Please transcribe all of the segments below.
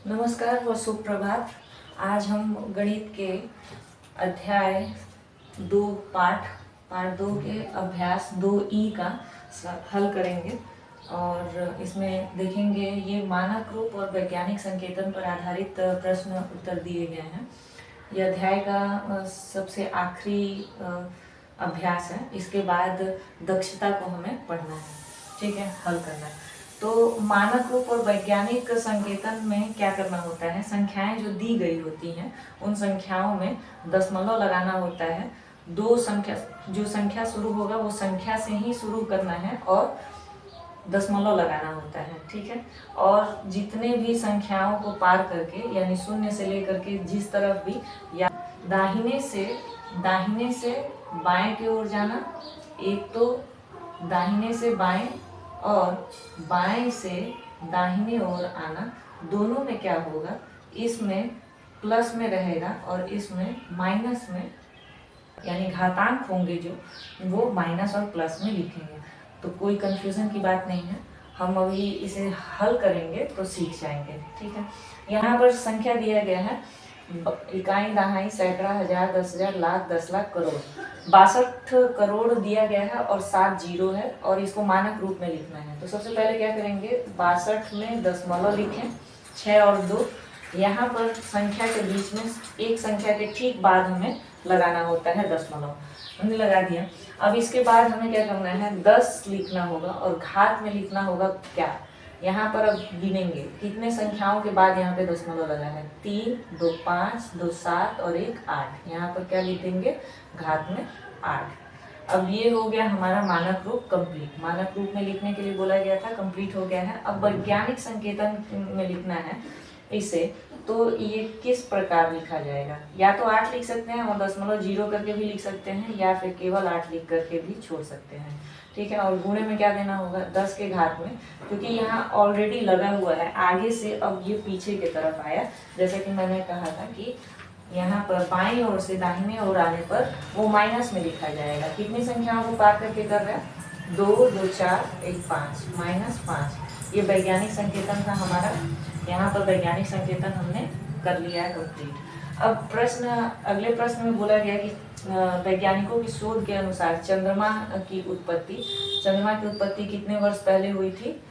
नमस्कार व सुप्रभात। आज हम गणित के अध्याय 2 पार्ट 2 के अभ्यास 2E का हल करेंगे और इसमें देखेंगे ये मानक रूप और वैज्ञानिक संकेतन पर आधारित प्रश्न उत्तर दिए गए हैं। यह अध्याय का सबसे आखिरी अभ्यास है। इसके बाद दक्षता को हमें पढ़ना है, ठीक है, हल करना है। तो मानक रूप और वैज्ञानिक संकेतन में क्या करना होता है, संख्याएं जो दी गई होती हैं उन संख्याओं में दशमलव लगाना होता है। जो संख्या शुरू होगा वो संख्या से ही शुरू करना है और दशमलव लगाना होता है, ठीक है। और जितने भी संख्याओं को पार करके यानी शून्य से लेकर के जिस तरफ भी या दाहिने से बाएं की ओर जाना, एक तो दाहिने से बाएं और बाएं से दाहिने ओर आना, दोनों में क्या होगा, इसमें प्लस में रहेगा और इसमें माइनस में, यानी घातांक होंगे जो वो माइनस और प्लस में लिखेंगे। तो कोई कंफ्यूजन की बात नहीं है, हम अभी इसे हल करेंगे तो सीख जाएंगे, ठीक है। यहाँ पर संख्या दिया गया है इकाई, दहाई, सैकड़ा, हजार, 10,000, लाख, 10 लाख, करोड़। 62 करोड़ दिया गया है और 7 जीरो है और इसको मानक रूप में लिखना है। तो सबसे पहले क्या करेंगे, 62 में दशमलव लिखें, 6 और 2। यहाँ पर संख्या के बीच में एक संख्या के ठीक बाद हमें लगाना होता है दशमलव, हमने लगा दिया। अब इसके बाद हमें क्या करना है, 10 लिखना होगा और घात में लिखना होगा क्या, यहाँ पर अब गिनेंगे कितने संख्याओं के बाद यहाँ पे दशमलव लगा है, 3, 2, 5, 2, 7 और 1, 8। यहाँ पर क्या लिखेंगे, घात में 8। अब ये हो गया हमारा मानक रूप कंप्लीट। मानक रूप में लिखने के लिए बोला गया था, कंप्लीट हो गया है। अब वैज्ञानिक संकेतन में लिखना है इसे, तो ये किस प्रकार लिखा जाएगा, या तो 8 लिख सकते हैं और दशमलव जीरो करके भी लिख सकते हैं, या फिर केवल 8 लिख करके भी छोड़ सकते हैं, ठीक है। और गुणे में क्या देना होगा, 10 के घात में, क्योंकि यहाँ ऑलरेडी लगा हुआ है आगे से, अब ये पीछे की तरफ आया। जैसे कि मैंने कहा था कि यहाँ पर बाईं ओर से दाहिने ओर आने पर वो माइनस में लिखा जाएगा। कितनी संख्याओं को पार करके कर रहा है, 2, 2, 4, 1, 5, -5। ये वैज्ञानिक संकेतन था हमारा। यहाँ पर वैज्ञानिक संकेतन हमने कर लिया है कंप्लीट। अब अगले प्रश्न में बोला गया कि वैज्ञानिकों की शोध के अनुसार चंद्रमा की उत्पत्ति कितने वर्ष पहले हुई थी,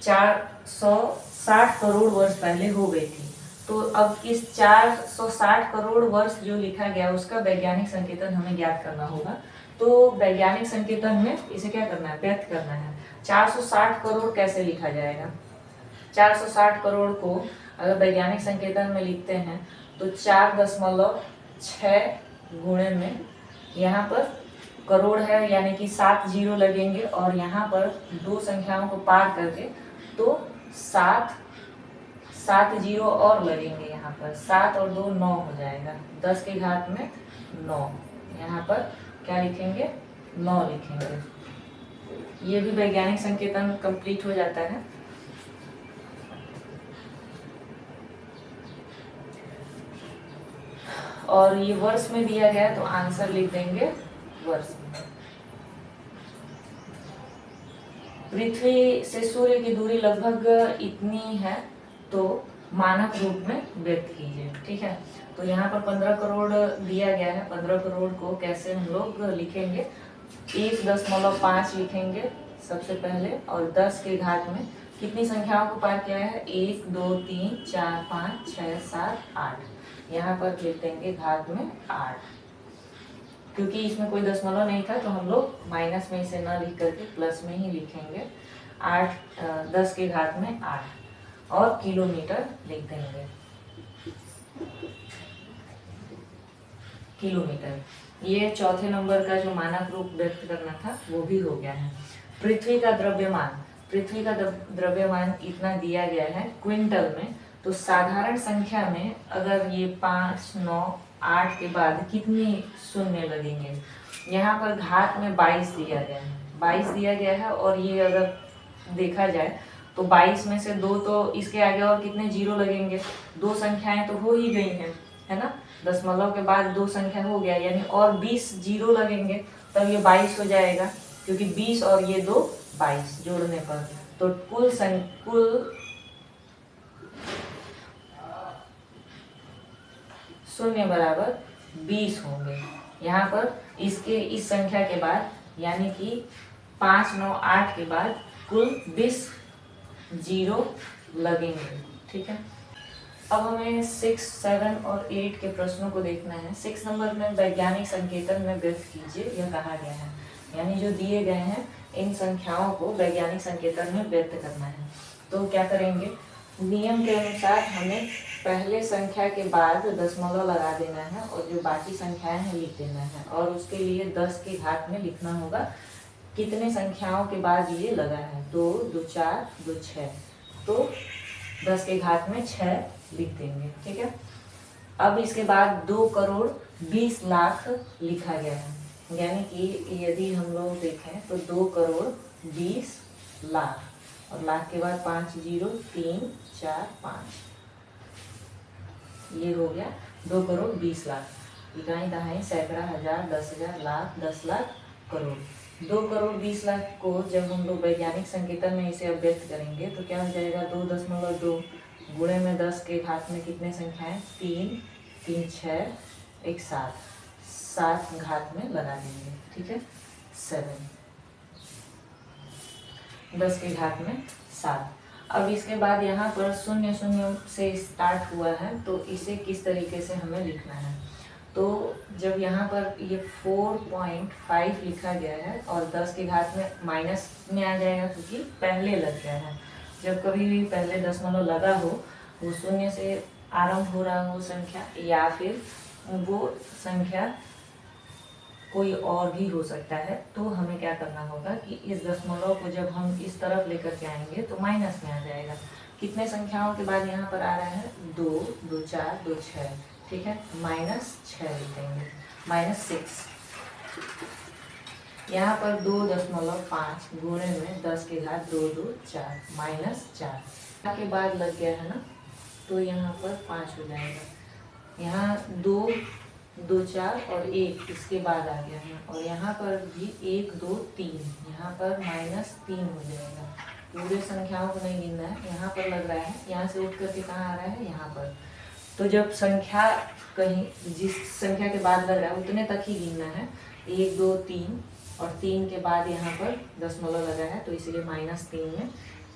460 करोड़ वर्ष पहले हो गई थी। तो अब इस 460 करोड़ वर्ष जो लिखा गया उसका वैज्ञानिक संकेतन हमें ज्ञात करना होगा। तो वैज्ञानिक संकेतन में इसे क्या करना है, व्यक्त करना है। 460 करोड़ कैसे लिखा जाएगा, 460 करोड़ को अगर वैज्ञानिक संकेतन में लिखते हैं तो 4.6 गुणे में, यहाँ पर करोड़ है यानी कि 7 जीरो लगेंगे और यहाँ पर दो संख्याओं को पार करके तो 7 जीरो और लगेंगे। यहाँ पर 7 और 2 9 हो जाएगा, 10 के घात में 9। यहाँ पर क्या लिखेंगे, 9 लिखेंगे। ये भी वैज्ञानिक संकेतन कंप्लीट हो जाता है। और ये वर्ष में दिया गया तो आंसर लिख देंगे वर्ष में। पृथ्वी से सूर्य की दूरी लगभग इतनी है तो मानक रूप में व्यक्त कीजिए, ठीक है। तो यहाँ पर 15 करोड़ दिया गया है। 15 करोड़ को कैसे हम लोग लिखेंगे, 1.5 लिखेंगे सबसे पहले और 10 के घात में कितनी संख्याओं को पार किया है, 1, 2, 3, 4, 5, 6, 7, 8। यहाँ पर लिख देंगे घात में 8। क्योंकि इसमें कोई दशमलव नहीं था तो हम लोग माइनस में इसे न लिख करके प्लस में ही लिखेंगे। 10 के घात में 8 और किलोमीटर लिख देंगे, किलोमीटर। ये चौथे नंबर का जो मानक रूप व्यक्त करना था वो भी हो गया है। पृथ्वी का द्रव्यमान इतना दिया गया है क्विंटल में। तो साधारण संख्या में अगर ये 5, 9, 8 के बाद कितने शून्य लगेंगे, यहाँ पर घात में 22 दिया गया है, 22 दिया गया है। और ये अगर देखा जाए तो 22 में से 2 तो इसके आगे और कितने जीरो लगेंगे, 2 संख्याएं तो हो ही गई हैं, है ना। दशमलव के बाद 2 संख्या हो गया यानी और 20 जीरो लगेंगे तब ये 22 हो जाएगा, क्योंकि 20 और ये 2 22 जोड़ने पर तो कुल शून्य बराबर 20 होंगे। यहाँ पर इसके इस संख्या के बाद यानी कि 5, 9, 8 के बाद कुल 20 जीरो लगेंगे। ठीक है, अब हमें 6, 7 और 8 के प्रश्नों को देखना है। 6 नंबर में वैज्ञानिक संकेतन में व्यक्त कीजिए, यह कहा गया है। यानी जो दिए गए हैं इन संख्याओं को वैज्ञानिक संकेतन में व्यक्त करना है। तो क्या करेंगे, नियम के अनुसार हमें पहले संख्या के बाद दशमलव लगा देना है और जो बाकी संख्याएं हैं लिख देना है, और उसके लिए 10 के घात में लिखना होगा कितने संख्याओं के बाद ये लगा है। 2, 2, 4, 2, 6, तो 10 के घात में 6 लिख देंगे। ठीक है, अब इसके बाद 2 करोड़ 20 लाख लिखा गया है। यानी कि यदि हम लोग देखें तो 2 करोड़ 20 लाख और लाख के बाद 5 जीरो, 3, 4, 5, ये हो गया 2 करोड़ 20 लाख। इकाई, दहाई, सैकड़ा, हजार, 10,000, लाख, 10 लाख, करोड़। 2 करोड़ 20 लाख को जब हम लोग वैज्ञानिक संकेतन में इसे अभिव्यक्त करेंगे तो क्या हो जाएगा, 2.2 गुणे में 10 के घात में कितने संख्याएं, 3, 3, 6, 1, 7, 7 घात में लगा देंगे। ठीक है, 7, 10 के घात में 7। अब इसके बाद यहाँ पर 0 0 से स्टार्ट हुआ है तो इसे किस तरीके से हमें लिखना है। तो जब यहाँ पर ये 4.5 लिखा गया है और 10 के घात में माइनस में आ जाएगा क्योंकि पहले लग गया है। जब कभी भी पहले दशमलव लगा हो, वो 0 से आरंभ हो रहा हो संख्या, या फिर वो संख्या कोई और भी हो सकता है, तो हमें क्या करना होगा कि इस दशमलव को जब हम इस तरफ लेकर के आएंगे तो माइनस में आ जाएगा। कितने संख्याओं के बाद यहाँ पर आ रहा है, 2, 2, 4, 2, 6। ठीक है, -6 लिख देंगे, -6। यहाँ पर 2.5 गुणे में 10 के घात 2, 2, 4, -4 के बाद लग गया है ना, तो यहाँ पर 5 हो जाएगा। यहाँ 2, 2, 4 और 1 इसके बाद आ गया है, और यहाँ पर भी 1, 2, 3, यहाँ पर -3 हो जाएगा। पूरे संख्याओं को नहीं गिनना है, यहाँ पर लग रहा है, यहाँ से उठ करके कहाँ आ रहा है, यहाँ पर। तो जब संख्या कहीं जिस संख्या के बाद लग रहा है उतने तक ही गिनना है, 1, 2, 3 और 3 के बाद यहाँ पर दशमलव लगा है, तो इसलिए -3 में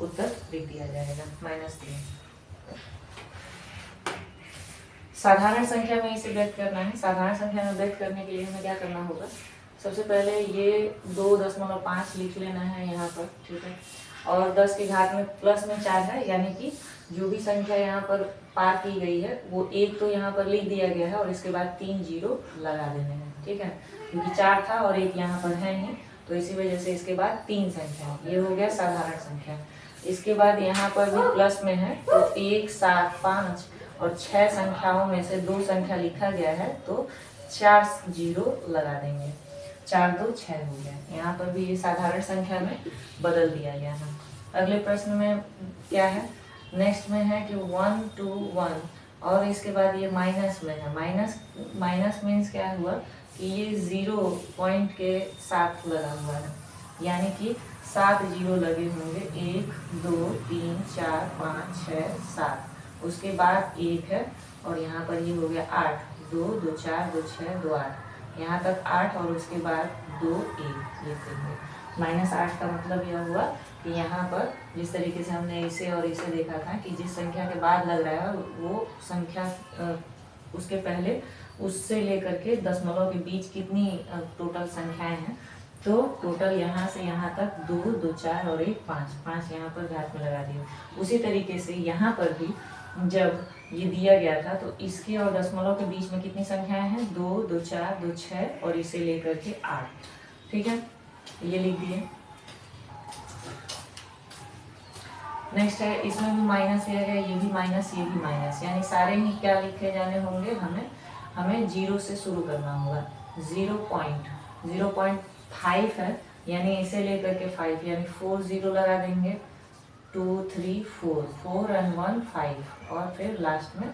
उत्तर लिख दिया जाएगा, -3। साधारण संख्या में इसे व्यक्त करना है। साधारण संख्या में व्यक्त करने के लिए हमें क्या करना होगा, सबसे पहले ये 2.5 लिख लेना है यहाँ पर। ठीक है, और 10 के घात में प्लस में 4 है, यानी कि जो भी संख्या यहाँ पर पार की गई है वो 1 तो यहाँ पर लिख दिया गया है और इसके बाद 3 जीरो लगा देने हैं। ठीक है, क्योंकि 4 था और 1 यहाँ पर है ही, तो इसी वजह से इसके बाद 3 संख्या, ये हो गया साधारण संख्या। इसके बाद यहाँ पर भी प्लस में है, तो 1, 7, 5 और 6 संख्याओं में से 2 संख्या लिखा गया है, तो 4 जीरो लगा देंगे, 4, 2, 6 हो गया। यहाँ पर भी ये साधारण संख्या में बदल दिया गया है। अगले प्रश्न में क्या है, नेक्स्ट में है कि 1 to 1 और इसके बाद ये माइनस में है। माइनस मीन्स क्या हुआ कि ये 0 पॉइंट के साथ लगा हुआ है, यानी कि 7 जीरो लगे होंगे, 1, 2, 3, 4, 5, 6, 7, उसके बाद 1 है और यहाँ पर ये हो गया 8, 2, 2, 4, 2, 6, 2, 8, यहाँ तक 8 और उसके बाद 2, 1 लिख देंगे। -8 का मतलब यह हुआ कि यहाँ पर जिस तरीके से हमने इसे और इसे देखा था कि जिस संख्या के बाद लग रहा है वो संख्या उसके पहले उससे लेकर के दशमलव के बीच कितनी टोटल संख्याएं हैं, तो टोटल यहाँ से यहाँ तक 2, 2, 4 और 1, 5 यहाँ पर घात में लगा दिया। उसी तरीके से यहाँ पर भी जब ये दिया गया था तो इसके और दशमलव के बीच में कितनी संख्याएं हैं, 2, 2, 4, 2, 6 और इसे लेकर के 8। ठीक है, ये लिख दिए। नेक्स्ट है, इसमें भी माइनस दिया गया, ये भी माइनस, ये भी माइनस, यानी सारे ही क्या लिखे जाने होंगे, हमें 0 से शुरू करना होगा। 0.5 है, यानी इसे लेकर के 5, यानी 4 जीरो लगा देंगे, 2, 3, 4 and 1 5, और फिर लास्ट में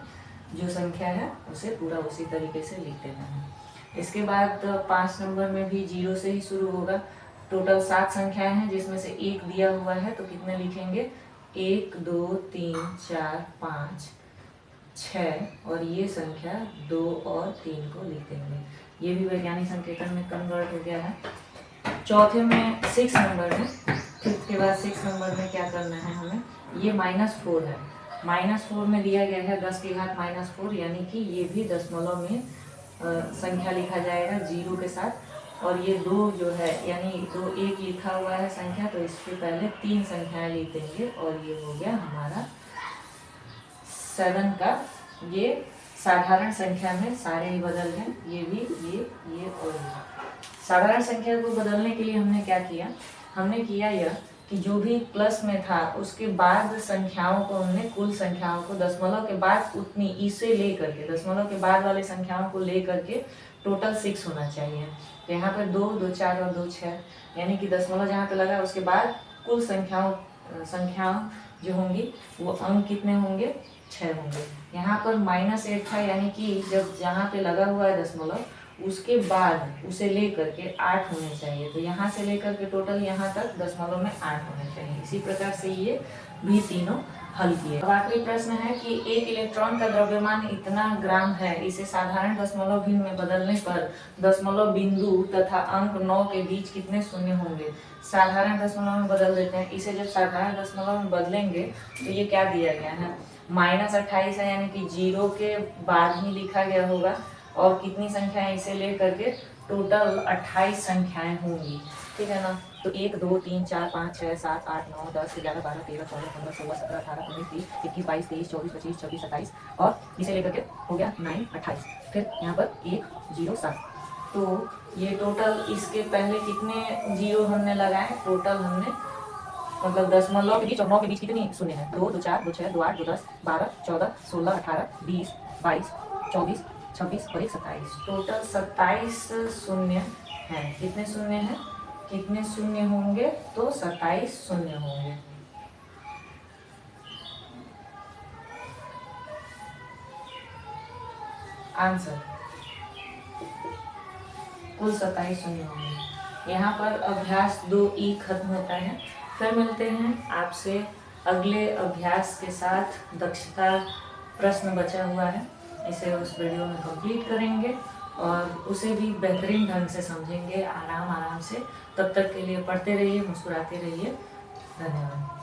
जो संख्या है उसे पूरा उसी तरीके से लिख देना है। इसके बाद 5 नंबर में भी 0 से ही शुरू होगा। टोटल 7 संख्याएं हैं जिसमें से 1 दिया हुआ है, तो कितने लिखेंगे, 1, 2, 3, 4, 5, 6 और ये संख्या 2 और 3 को लिख देंगे। ये भी वैज्ञानिक संकेतन में कन्वर्ट हो गया है। चौथे में 6 नंबर है, फिफ्थ के बाद 6 नंबर में क्या करना है हमें, ये -4 है। -4 में दिया गया है 10 की घात -4, यानी कि ये भी दशमलव में संख्या लिखा जाएगा 0 के साथ। और ये 2 जो है यानी 2 1 लिखा हुआ है संख्या, तो इसके पहले 3 संख्याएं लिख देंगे और ये हो गया हमारा 7 का। ये साधारण संख्या में सारे ही बदल गए, ये भी, ये और ये। साधारण संख्या को बदलने के लिए हमने क्या किया, हमने किया यह कि जो भी प्लस में था उसके बाद संख्याओं को हमने, कुल संख्याओं को दशमलव के बाद उतनी इसे ले करके, दशमलव के बाद वाले संख्याओं को ले करके टोटल 6 होना चाहिए। तो यहाँ पर 2, 2 4 और 2 6, यानी कि दशमलव जहाँ पे लगा उसके बाद कुल संख्याओं जो होंगी वो अंक कितने होंगे, 6 होंगे। यहाँ पर -8 था, यानी कि जब जहाँ पे लगा हुआ है दशमलव उसके बाद उसे लेकर के 8 होने चाहिए। तो यहाँ से लेकर के टोटल यहाँ तक दशमलव में 8 होने चाहिए। इसी प्रकार से ये भी तीनों हल किए। अब आखिरी प्रश्न है कि एक इलेक्ट्रॉन का द्रव्यमान इतना ग्राम है, इसे साधारण दशमलव भिन्न में बदलने पर दशमलव बिंदु तथा अंक 9 के बीच कितने शून्य होंगे। साधारण दशमलव में बदल देते हैं। इसे जब साधारण दशमलव में बदलेंगे तो ये क्या दिया गया है, -28 है, यानी कि 0 के बाद ही लिखा गया होगा। और कितनी संख्याएं इसे ले करके टोटल 28 संख्याएं होंगी, ठीक है ना। तो 1 2 3 4 5 6 7 8 9 10 11 12 13 14 15 16 17 18 19 20 21 22 23 24 25 26 27 और इसे लेकर के हो गया 9 28। फिर यहाँ पर 1 0 7। तो ये टोटल इसके पहले कितने 0 हमने लगाए, टोटल हमने मतलब दशमलव के बीच और 9 के बीच कितनी शून्य है, 2 2 4 2 6 2 8 2 10 12 14 16 18 20 22 24 26 और 1 27। टोटल 27 शून्य है। कितने शून्य है, कितने शून्य होंगे, तो 27 शून्य होंगे। आंसर कुल 27 शून्य होंगे। यहाँ पर अभ्यास 2E खत्म होता है। फिर मिलते हैं आपसे अगले अभ्यास के साथ। दक्षता प्रश्न बचा हुआ है, इसे उस वीडियो में कंप्लीट करेंगे और उसे भी बेहतरीन ढंग से समझेंगे आराम से। तब तक के लिए पढ़ते रहिए, मुस्कुराते रहिए। धन्यवाद।